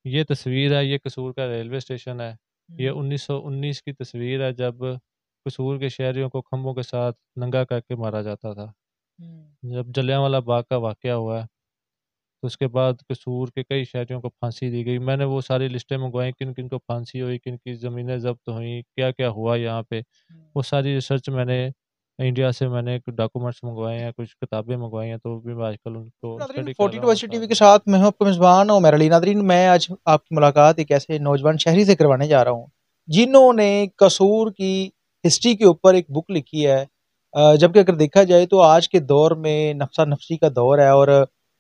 یہ تصویر ہے، یہ قصور کا ریلوے اسٹیشن ہے۔ یہ 1919 کی تصویر ہے جب قصور کے شہریوں کو کھمبوں کے ساتھ ننگا کر کے مارا جاتا تھا، جب جلیانوالہ باغ کا واقعہ ہوا ہے۔ تو اس کے بعد قصور کے کئی شہریوں کو پھانسی دی گئی۔ میں نے وہ ساری لسٹیں منگوائیں، کن کن کو پھانسی ہوئی، کن کی زمینیں ضبط ہوئیں، کیا کیا ہوا یہاں پہ، وہ ساری ریسرچ میں نے انڈیا سے میں نے ڈاکومنٹس منگوائے ہیں، کچھ کتابیں منگوائی ہیں، تو بھی میں آج کل ان کو ناظرین، اسٹڈی کر رہا 42 ہوں ورسٹی ٹی وی کے تاکہ ساتھ میں ہوں آپ کا میزبان عمر علی۔ ناظرین، میں آج آپ کی ملاقات ایک ایسے نوجوان شہری سے کروانے جا رہا ہوں جنہوں نے قصور کی ہسٹری کے اوپر ایک بک لکھی ہے۔ جبکہ اگر دیکھا جائے تو آج کے دور میں نفسا نفسی کا دور ہے اور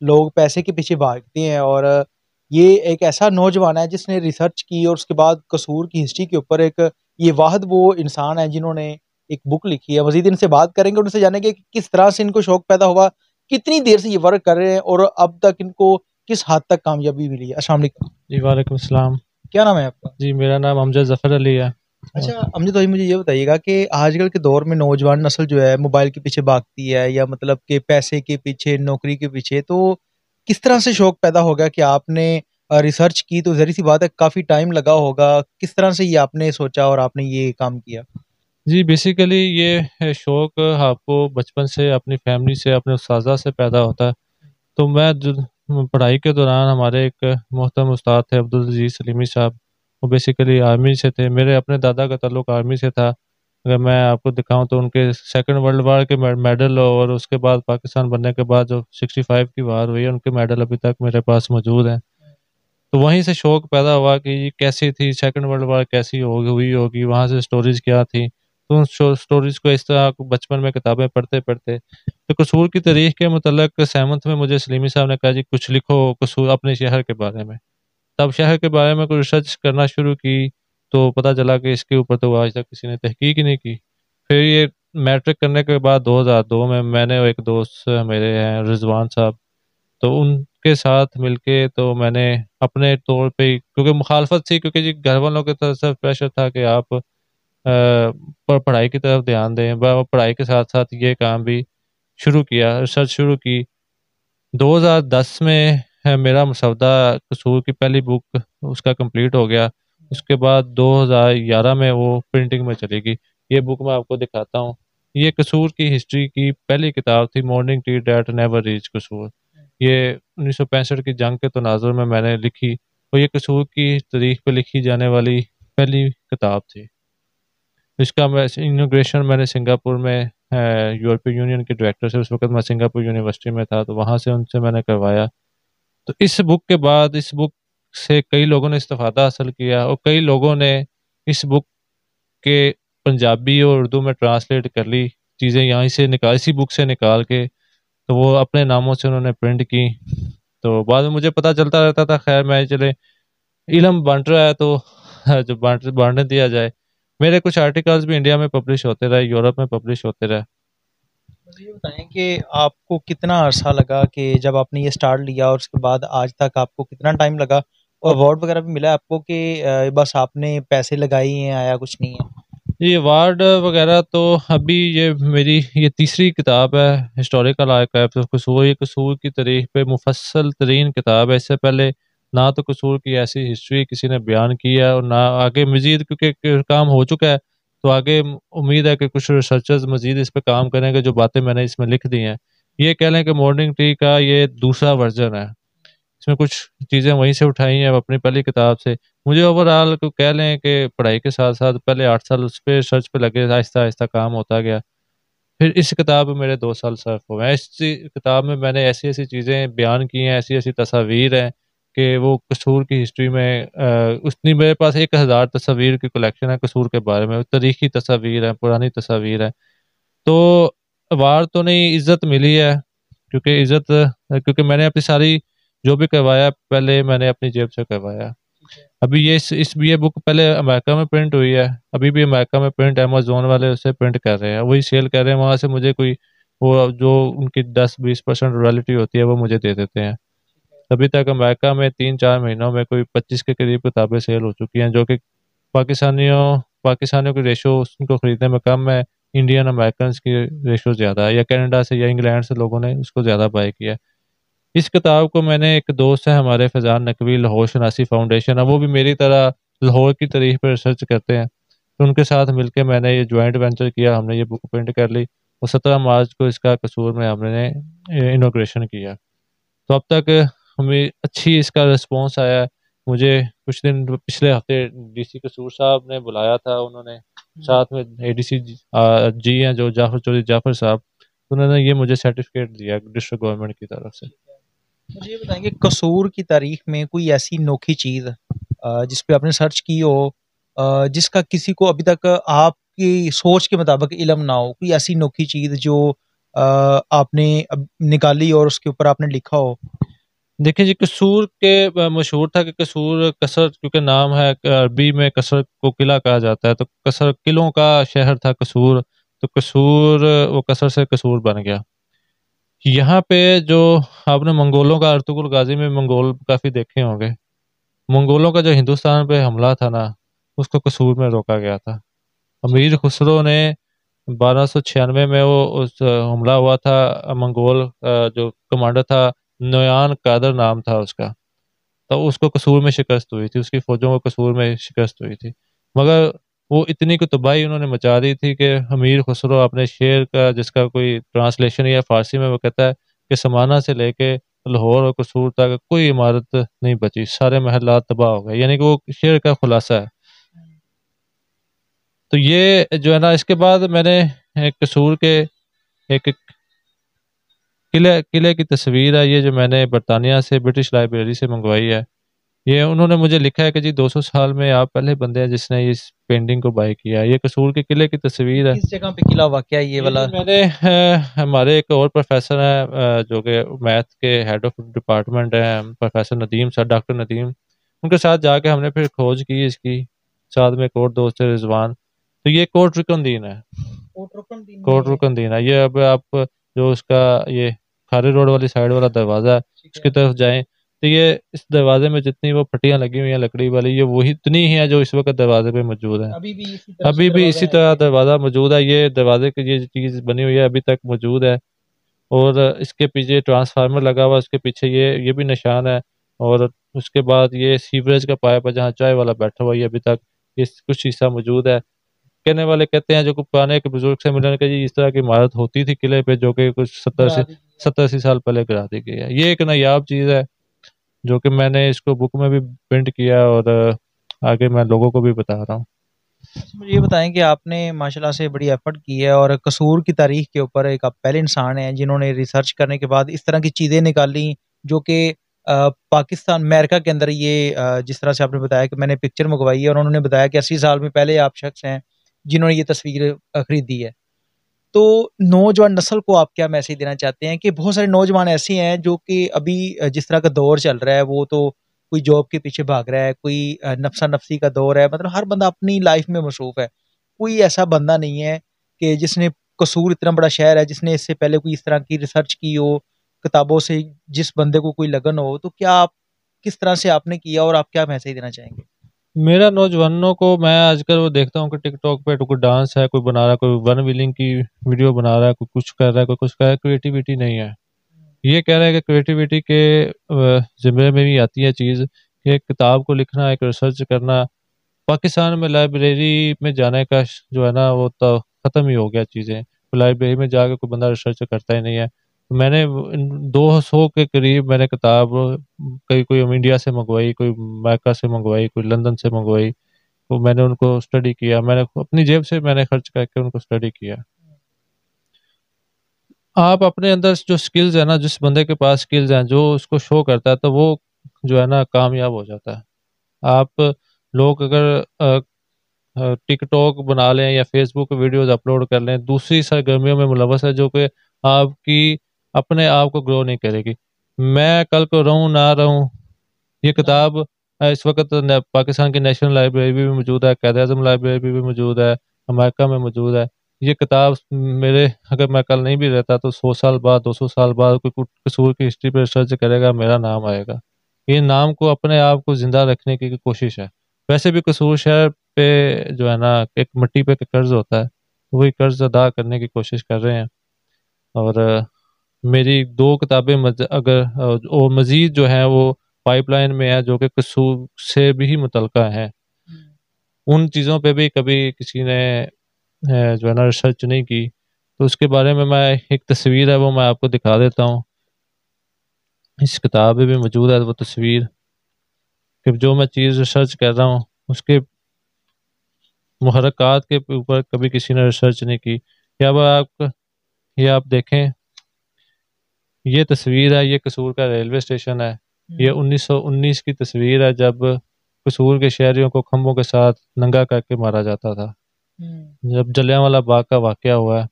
لوگ پیسے کے پیچھے بھاگتے ہیں، اور یہ ایک ایسا نوجوان ہے جس نے ریسرچ کی اور اس کے بعد قصور کی ہسٹری کے اوپر ایک یہ واحد وہ انسان ہے جنہوں نے ایک بک لکھی ہے۔ مزید ان سے بات کریں گے اور ان سے جانیں گے کہ کس طرح سے ان کو شوق پیدا ہوا، کتنی دیر سے یہ ورک کر رہے ہیں اور اب تک ان کو کس حد تک کامیابی ملی ہے۔ السلام علیکم، جی وعلیکم السلام۔ کیا نام ہے آپ کا؟ جی میرا نام امجد ظفر علی ہے۔ اچھا امجد بھائی، مجھے یہ بتائیے گا کہ آج کل کے دور میں نوجوان نسل جو ہے موبائل کے پیچھے بھاگتی ہے، یا مطلب کہ پیسے کے پیچھے، نوکری کے پیچھے، تو کس طرح سے شوق پیدا ہوگا کہ آپ نے ریسرچ کی؟ تو ظاہر سی بات ہے کافی ٹائم لگا ہوگا، کس طرح سے یہ آپ نے سوچا اور آپ نے یہ کام کیا؟ جی بیسیکلی یہ شوق آپ کو بچپن سے اپنی فیملی سے، اپنے اساتذہ سے پیدا ہوتا ہے۔ تو میں پڑھائی کے دوران ہمارے ایک محترم استاد تھے عبدالعزیز سلیمی صاحب، وہ بیسیکلی آرمی سے تھے۔ میرے اپنے دادا کا تعلق آرمی سے تھا۔ اگر میں آپ کو دکھاؤں تو ان کے سیکنڈ ورلڈ وار کے میڈل، اور اس کے بعد پاکستان بننے کے بعد جو 65 کی وار ہوئی ہے، ان کے میڈل ابھی تک میرے پاس موجود ہیں۔ تو وہیں سے شوق پیدا ہوا کہ یہ کیسی تھی سیکنڈ ورلڈ وار، کیسی ہوئی ہوگی، وہاں سے سٹوریز کیا تھی۔ تو ان سٹوریز کو اس طرح بچپن میں کتابیں پڑھتے پڑھتے تو قصور کی تاریخ کے متعلق 7th میں مجھے سلیمی صاحب نے کہا جی کچھ لکھو قصور اپنے شہر کے بارے میں۔ تب شہر کے بارے میں کوئی ریسرچ کرنا شروع کی تو پتہ چلا کہ اس کے اوپر تو آج تک کسی نے تحقیق ہی نہیں کی۔ پھر یہ میٹرک کرنے کے بعد 2002 میں میں نے ایک دوست میرے ہیں رضوان صاحب، تو ان کے ساتھ مل کے تو میں نے اپنے طور پہ، کیونکہ مخالفت تھی، کیونکہ جی گھر والوں کی طرف سے پریشر تھا کہ آپ پڑھائی کی طرف دھیان دیں، پڑھائی کے ساتھ ساتھ یہ کام بھی شروع کیا، ریسرچ شروع کی۔ 2010 میں میرا مسودہ قصور کی پہلی بک اس کا کمپلیٹ ہو گیا۔ اس کے بعد 2011 میں وہ پرنٹنگ میں چلے گی۔ یہ بک میں آپ کو دکھاتا ہوں، یہ قصور کی ہسٹری کی پہلی کتاب تھی، morning tea that never reach Kasur. یہ 1965 کی جنگ کے تناظر میں نے لکھی، اور یہ قصور کی تاریخ پہ لکھی جانے والی پہلی کتاب تھی۔ اس کا انوگریشن میں نے سنگاپور میں یورپی یونین کے ڈائریکٹر سے، اس وقت میں سنگاپور یونیورسٹی میں تھا، تو وہاں سے ان سے میں نے کروایا۔ تو اس بک کے بعد اس بک سے کئی لوگوں نے استفادہ حاصل کیا، اور کئی لوگوں نے اس بک کے پنجابی اور اردو میں ٹرانسلیٹ کر لی چیزیں، یہاں سے نکال، اسی بک سے نکال کے تو وہ اپنے ناموں سے انہوں نے پرنٹ کی۔ تو بعد میں مجھے پتہ چلتا رہتا تھا، خیر میں چلے علم بانٹ رہا ہے تو جو بانٹنے دیا جائے۔ میرے کچھ آرٹیکلز بھی انڈیا میں پبلش ہوتے رہے، یورپ میں پبلش ہوتے رہے۔ مجھے یہ بتائیں کہ آپ کو کتنا عرصہ لگا کہ جب آپ نے یہ سٹارٹ لیا اور اس کے بعد آج تک آپ کو کتنا ٹائم لگا، اور ایوارڈ وغیرہ بھی ملا آپ کو کہ بس آپ نے پیسے لگائی ہیں، آیا کچھ نہیں ہے؟ یہ ایوارڈ وغیرہ تو ابھی یہ میری یہ تیسری کتاب ہے، ہسٹوریکل آرکائیوز آف قصور۔ یہ قصور کی تاریخ پہ مفصل ترین کتاب ہے۔ اس سے پہلے نہ تو قصور کی ایسی ہسٹری کسی نے بیان کی ہے، اور نہ آگے مزید، کیونکہ کام ہو چکا ہے تو آگے امید ہے کہ کچھ ریسرچرز مزید اس پہ کام کریں گے، جو باتیں میں نے اس میں لکھ دی ہیں۔ یہ کہہ لیں کہ مارننگ ٹی کا یہ دوسرا ورژن ہے، اس میں کچھ چیزیں وہیں سے اٹھائی ہیں اپنی پہلی کتاب سے۔ مجھے اوور آل کہہ لیں کہ پڑھائی کے ساتھ ساتھ پہلے 8 سال اس پہ ریسرچ پہ لگے، آہستہ آہستہ کام ہوتا گیا۔ پھر اس کتاب میں میرے 2 سال صرف ہوئے ہیں۔ اس کتاب میں میں نے ایسی ایسی چیزیں بیان کی ہیں، ایسی ایسی تصاویر ہیں کہ وہ قصور کی ہسٹری میں اتنی، میرے پاس 1000 تصاویر کی کلیکشن ہے قصور کے بارے میں، تاریخی تصاویر ہیں، پرانی تصاویر ہیں۔ تو ایوارڈ تو نہیں، عزت ملی ہے، کیونکہ میں نے اپنی ساری جو بھی کروایا پہلے میں نے اپنی جیب سے کروایا۔ ابھی یہ بک پہلے امریکہ میں پرنٹ ہوئی ہے، ابھی بھی امریکہ میں پرنٹ ایمیزون والے اسے پرنٹ کر رہے ہیں، وہی سیل کر رہے ہیں، وہاں سے مجھے کوئی وہ جو ان کی 10-20% رویلٹی ہوتی ہے وہ مجھے دے دیتے ہیں۔ ابھی تک امریکہ میں 3-4 مہینوں میں کوئی 25 کے قریب کتابیں سیل ہو چکی ہیں، جو کہ پاکستانیوں کی ریشو ان کو خریدنے میں کم ہے، انڈین امریکنز کی ریشو زیادہ ہے، یا کینیڈا سے یا انگلینڈ سے لوگوں نے اس کو زیادہ بائی کیا ہے۔ اس کتاب کو میں نے ایک دوست ہے ہمارے فیضان نقوی، لاہور شناسی فاؤنڈیشن ہے، وہ بھی میری طرح لاہور کی تاریخ پہ ریسرچ کرتے ہیں، تو ان کے ساتھ مل کے میں نے یہ جوائنٹ وینچر کیا، ہم نے یہ بک پرنٹ کر لی اور 17 مارچ کو اس کا قصور میں ہم نے انوگریشن کیا۔ تو اب تک ہمیں اچھی اس کا رسپانس آیا ہے۔ مجھے کچھ دن پچھلے ہفتے ڈی سی قصور صاحب نے بلایا تھا، انہوں نے ساتھ میں اے ڈی سی جی ہیں جو جعفر چودھری جعفر صاحب، انہوں نے یہ مجھے سرٹیفکیٹ دیا ڈسٹرکٹ گورنمنٹ کی طرف سے۔ مجھے یہ بتائیں کہ قصور کی تاریخ میں کوئی ایسی انوکھی چیز جس پہ آپ نے سرچ کی ہو، جس کا کسی کو ابھی تک آپ کی سوچ کے مطابق علم نہ ہو، کوئی ایسی انوکھی چیز جو آپ نے نکالی اور اس کے اوپر آپ نے لکھا ہو؟ دیکھیں جی، قصور کے مشہور تھا کہ قصور کثر، کیونکہ نام ہے عربی میں کثر کو قلعہ کہا جاتا ہے، تو کثر قلعوں کا شہر تھا قصور، تو قصور وہ کثر سے قصور بن گیا۔ یہاں پہ جو آپ نے منگولوں کا ارطغرل غازی میں منگول کافی دیکھے ہوں گے، منگولوں کا جو ہندوستان پہ حملہ تھا نا، اس کو قصور میں روکا گیا تھا۔ امیر خسرو نے 1296 میں وہ اس حملہ ہوا تھا، منگول جو کمانڈر تھا نویان قادر نام تھا اس کا، تو اس کو قصور میں شکست ہوئی تھی، اس کی فوجوں کو قصور میں شکست ہوئی تھی، مگر وہ اتنی کو تباہی انہوں نے مچا دی تھی کہ امیر خسرو اپنے شعر کا، جس کا کوئی ٹرانسلیشن یا فارسی میں وہ کہتا ہے کہ سمانہ سے لے کے لاہور اور قصور تک کوئی عمارت نہیں بچی، سارے محلات تباہ ہو گئے، یعنی کہ وہ شعر کا خلاصہ ہے۔ تو یہ جو ہے نا، اس کے بعد میں نے قصور کے ایک قلعے کی تصویر ہے، یہ جو میں نے برطانیہ سے برٹش لائبریری سے منگوائی ہے، یہ انہوں نے مجھے لکھا ہے کہ جی 200 سال میں آپ پہلے بندے ہیں جس نے اس پینٹنگ کو بائی کیا ہے۔ یہ قصور کے قلعے کی تصویر ہے۔ کس جگہ پہ قلعہ واقع ہے یہ والا؟ میں نے ہمارے ایک اور پروفیسر ہیں جو کہ میتھ کے ہیڈ آف ڈپارٹمنٹ ہیں، پروفیسر ندیم سر، ڈاکٹر ندیم، ان کے ساتھ جا کے ہم نے پھر کھوج کی اس کی، ساتھ میں ایک اور دوست ہے رضوان۔ تو یہ کوٹ رکن دین ہے، کوٹ رکن دین ہے یہ۔ اب آپ جو اس کا یہ کھارے روڈ والی سائڈ والا دروازہ ہے، اس کی طرف جائیں تو یہ اس دروازے میں جتنی وہ پھٹیاں لگی ہوئی ہیں لکڑی والی، یہ وہی اتنی ہی ہیں جو اس وقت دروازے پہ موجود ہیں، ابھی بھی اسی طرح دروازہ موجود ہے۔ یہ دروازے کی یہ چیز بنی ہوئی ہے، ابھی تک موجود ہے، اور اس کے پیچھے ٹرانسفارمر لگا ہوا ہے، اس کے پیچھے یہ بھی نشان ہے، اور اس کے بعد یہ سیوریج کا پائپ ہے جہاں چائے والا بیٹھا ہوا ہے، یہ ابھی تک اس کچھ حصہ موجود ہے۔ کہنے والے کہتے ہیں جو پرانے کے بزرگ سے ملنے کہ جی اس طرح کی عمارت ہوتی تھی قلعے پہ، جو کہ کچھ 70-80 سال پہلے گرا دی گئی ہے۔ یہ ایک نایاب چیز ہے جو کہ میں نے اس کو بک میں بھی پرنٹ کیا، اور آگے میں لوگوں کو بھی بتا رہا ہوں۔ مجھے یہ بتائیں کہ آپ نے ماشاءاللہ سے بڑی ایفرٹ کی ہے، اور قصور کی تاریخ کے اوپر ایک آپ پہلے انسان ہیں جنہوں نے ریسرچ کرنے کے بعد اس طرح کی چیزیں نکالی جو کہ پاکستان امریکہ کے اندر یہ جس طرح سے آپ نے بتایا کہ میں نے پکچر منگوائی ہے، اور انہوں نے بتایا کہ 80 سال میں پہلے آپ شخص ہیں جنہوں نے یہ تصویر خریدی ہے۔ تو نوجوان نسل کو آپ کیا میسج دینا چاہتے ہیں کہ بہت سارے نوجوان ایسے ہیں جو کہ ابھی جس طرح کا دور چل رہا ہے، وہ تو کوئی جاب کے پیچھے بھاگ رہا ہے، کوئی نفسا نفسی کا دور ہے، مطلب ہر بندہ اپنی لائف میں مصروف ہے، کوئی ایسا بندہ نہیں ہے کہ جس نے قصور اتنا بڑا شہر ہے جس نے اس سے پہلے کوئی اس طرح کی ریسرچ کی ہو کتابوں سے، جس بندے کو کوئی لگن ہو، تو کیا آپ کس طرح سے آپ نے کیا اور آپ کیا میسج دینا چاہیں گے؟ میرا نوجوانوں کو، میں آج کل وہ دیکھتا ہوں کہ ٹک ٹاک پہ کوئی ڈانس ہے، کوئی بنا رہا ہے، کوئی ون ویلنگ کی ویڈیو بنا رہا ہے، کوئی کچھ کر رہا ہے، کوئی کچھ کر رہا ہے، کریٹیوٹی نہیں ہے۔ یہ کہہ رہا ہے کہ کریٹیوٹی کے ذمے میں بھی آتی ہے چیز کہ ایک کتاب کو لکھنا، ایک ریسرچ کرنا۔ پاکستان میں لائبریری میں جانے کا جو ہے نا وہ تو ختم ہی ہو گیا چیزیں، لائبریری میں جا کے کوئی بندہ ریسرچ کرتا ہی نہیں ہے۔ میں نے 200 کے قریب میں نے کتاب کوئی انڈیا سے منگوائی، کوئی میکا سے منگوائی، کوئی لندن سے منگوائی، تو میں نے ان کو اسٹڈی کیا، میں نے اپنی جیب سے میں نے خرچ کر کے ان کو اسٹڈی کیا۔ آپ اپنے اندر جو سکلز ہیں نا، جس بندے کے پاس سکلز ہیں جو اس کو شو کرتا ہے تو وہ جو ہے نا کامیاب ہو جاتا ہے۔ آپ لوگ اگر ٹک ٹاک بنا لیں یا فیس بک ویڈیوز اپلوڈ کر لیں، دوسری سرگرمیوں میں ملوث ہے جو کہ آپ کی اپنے آپ کو گرو نہیں کرے گی۔ میں کل کو رہوں نہ رہوں، یہ کتاب اس وقت پاکستان کی نیشنل لائبریری بھی موجود ہے، قائد اعظم لائبریری بھی موجود ہے، امریکہ میں موجود ہے۔ یہ کتاب میرے، اگر میں کل نہیں بھی رہتا تو 100 سال بعد، 200 سال بعد کوئی قصور کی ہسٹری پہ ریسرچ کرے گا، میرا نام آئے گا۔ یہ نام کو اپنے آپ کو زندہ رکھنے کی کوشش ہے۔ ویسے بھی قصور شہر پہ جو ہے نا ایک مٹی پہ قرض ہوتا ہے، وہی قرض ادا کرنے کی کوشش کر رہے ہیں، اور میری 2 کتابیں اگر اور مزید جو ہیں وہ پائپ لائن میں ہے جو کہ قصور سے بھی متعلقہ ہیں، ان چیزوں پہ بھی کبھی کسی نے جو ہے نا ریسرچ نہیں کی، تو اس کے بارے میں ایک تصویر ہے وہ میں آپ کو دکھا دیتا ہوں، اس کتاب میں بھی موجود ہے وہ تصویر، کہ جو میں چیز ریسرچ کر رہا ہوں اس کے محرکات کے اوپر کبھی کسی نے ریسرچ نہیں کی۔ یہ آپ دیکھیں، یہ تصویر ہے، یہ قصور کا ریلوے اسٹیشن ہے، یہ 1919 کی تصویر ہے جب قصور کے شہریوں کو کھمبوں کے ساتھ ننگا کر کے مارا جاتا تھا، جب جلیانوالہ باغ کا واقعہ ہوا ہے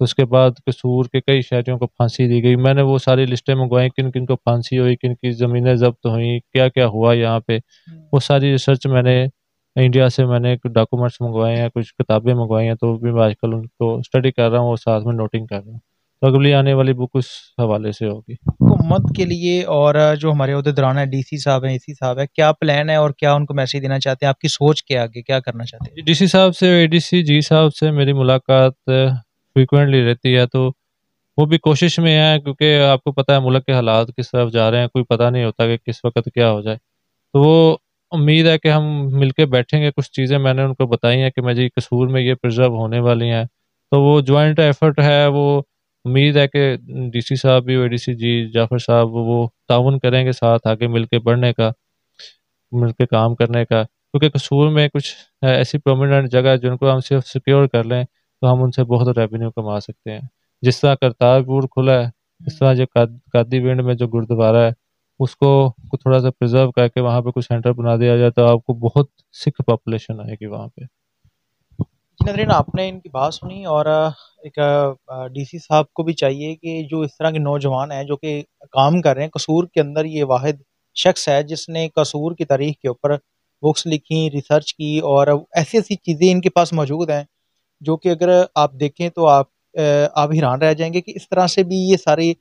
تو اس کے بعد قصور کے کئی شہریوں کو پھانسی دی گئی۔ میں نے وہ ساری لسٹیں منگوائیں کن کن کو پھانسی ہوئی، کن کی زمینیں ضبط ہوئیں، کیا کیا ہوا یہاں پہ، وہ ساری ریسرچ میں نے انڈیا سے میں نے ڈاکومنٹس منگوائے ہیں، کچھ کتابیں منگوائی ہیں، تو بھی میں آج کل ان کو اسٹڈی کر رہا ہوں اور ساتھ میں نوٹنگ کر رہا ہوں، تو اگلی آنے والی بک اس حوالے سے ہوگی۔ حکومت کے لیے اور جو ہمارے عہدیداران ہیں، ڈی سی صاحب ہیں، اے سی صاحب ہیں، کیا پلان ہے اور کیا ان کو میسج دینا چاہتے ہیں؟ آپ کی سوچ کیا آگے کیا کرنا چاہتے ہیں؟ ڈی سی صاحب سے، اے ڈی سی جی صاحب سے میری ملاقات فریکوینٹلی رہتی ہے، تو وہ بھی کوشش میں ہے، کیونکہ آپ کو پتہ ہے ملک کے حالات کس طرف جا رہے ہیں، کوئی پتہ نہیں ہوتا کہ کس وقت کیا ہو جائے، تو وہ امید ہے کہ ہم مل کے بیٹھیں گے، کچھ چیزیں میں نے ان کو بتائی ہیں کہ میں جی قصور میں یہ پرزرو ہونے والی ہیں، تو وہ جوائنٹ ایفرٹ ہے، وہ امید ہے کہ ڈی سی صاحب بھی، اے ڈی سی جی جعفر صاحب وہ تعاون کریں گے ساتھ آگے مل کے بڑھنے کا، مل کے کام کرنے کا، کیونکہ قصور میں کچھ ایسی پرومیننٹ جگہ جن کو ہم صرف سیکیور کر لیں تو ہم ان سے بہت ریونیو کما سکتے ہیں، جس طرح کرتارپور کھلا ہے، اس طرح جو قادی ونڈ میں جو گردوارہ ہے اس کو تھوڑا سا پرزرو کر کے وہاں پہ کچھ سینٹر بنا دیا جائے تو آپ کو بہت سکھ پاپولیشن آئے گی وہاں پہ۔ جی ناظرین، آپ نے ان کی بات سنی، اور ایک ڈی سی صاحب کو بھی چاہیے کہ جو اس طرح کے نوجوان ہیں جو کہ کام کر رہے ہیں قصور کے اندر، یہ واحد شخص ہے جس نے قصور کی تاریخ کے اوپر بکس لکھی، ریسرچ کی، اور ایسی ایسی چیزیں ان کے پاس موجود ہیں جو کہ اگر آپ دیکھیں تو آپ حیران رہ جائیں گے کہ اس طرح سے بھی یہ ساری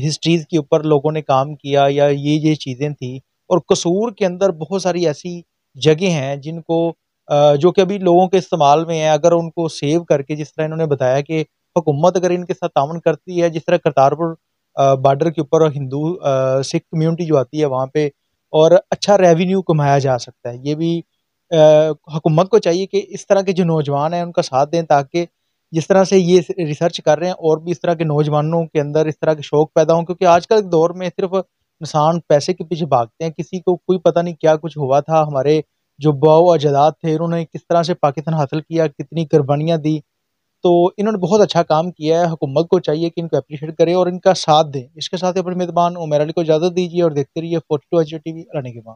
ہسٹریز کے اوپر لوگوں نے کام کیا، یا یہ چیزیں تھیں، اور قصور کے اندر بہت ساری ایسی جگہیں ہیں جن کو جو کہ ابھی لوگوں کے استعمال میں ہیں، اگر ان کو سیو کر کے، جس طرح انہوں نے بتایا کہ حکومت اگر ان کے ساتھ تعاون کرتی ہے، جس طرح کرتارپور بارڈر کے اوپر ہندو سکھ کمیونٹی جو آتی ہے وہاں پہ، اور اچھا ریونیو کمایا جا سکتا ہے، یہ بھی حکومت کو چاہیے کہ اس طرح کے جو نوجوان ہیں ان کا ساتھ دیں، تاکہ جس طرح سے یہ ریسرچ کر رہے ہیں اور بھی اس طرح کے نوجوانوں کے اندر اس طرح کے شوق پیدا ہوں، کیونکہ آج کل کے دور میں صرف انسان پیسے کے پیچھے بھاگتے ہیں، کسی کو کوئی پتہ نہیں کیا کچھ ہوا تھا، ہمارے جو باؤ اجداد تھے انہوں نے کس طرح سے پاکستان حاصل کیا، کتنی قربانیاں دی، تو انہوں نے بہت اچھا کام کیا ہے، حکومت کو چاہیے کہ ان کو اپریشیٹ کرے اور ان کا ساتھ دیں۔ اس کے ساتھ اپنے میزبان عمیر علی کو اجازت دیجیے اور دیکھتے رہیے 42 ایچ ٹی وی، اللہ نگہبان۔